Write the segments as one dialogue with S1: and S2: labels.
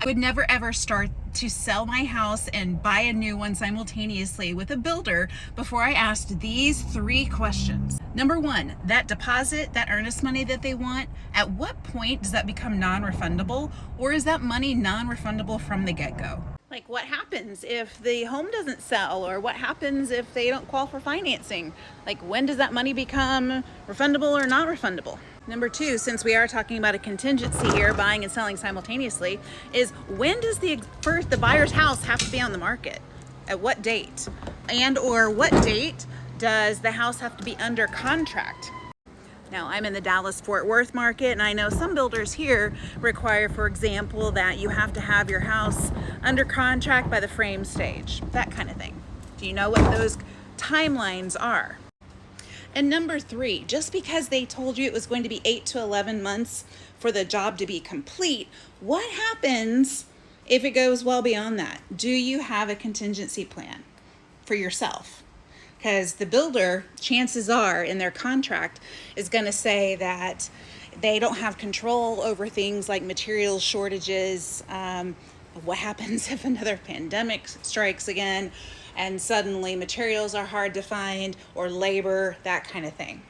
S1: I would never ever start to sell my house and buy a new one simultaneously with a builder before I asked these 3 questions. Number 1, that deposit, that earnest money that they want, at what point does that become non-refundable, or is that money non-refundable from the get-go? Like, what happens if the home doesn't sell, or what happens if they don't qualify for financing? Like, when does that money become refundable or not refundable? Number 2, since we are talking about a contingency here, buying and selling simultaneously, is when does the buyer's house have to be on the market? At what date? And or what date does the house have to be under contract? Now, I'm in the Dallas-Fort Worth market, and I know some builders here require, for example, that you have to have your house under contract by the frame stage, that kind of thing. Do you know what those timelines are? And number 3, just because they told you it was going to be 8 to 11 months for the job to be complete, what happens if it goes well beyond that? Do you have a contingency plan for yourself? Because the builder, chances are, in their contract is going to say that they don't have control over things like material shortages. What happens if another pandemic strikes again and suddenly materials are hard to find, or labor, that kind of thing?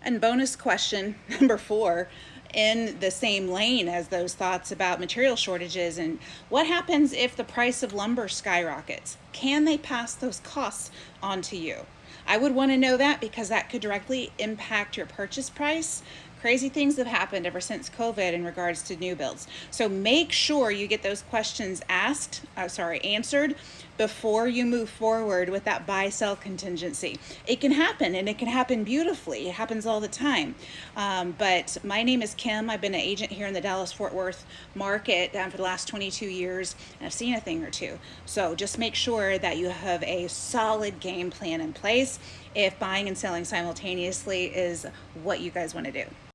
S1: And bonus question number 4, in the same lane as those thoughts about material shortages, and what happens if the price of lumber skyrockets? Can they pass those costs on to you? I would want to know that, because that could directly impact your purchase price. Crazy things have happened ever since COVID in regards to new builds. So make sure you get those questions answered before you move forward with that buy-sell contingency. It can happen, and it can happen beautifully. It happens all the time. But my name is Kim. I've been an agent here in the Dallas-Fort Worth market for the last 22 years, and I've seen a thing or two. So just make sure that you have a solid game plan in place if buying and selling simultaneously is what you guys want to do.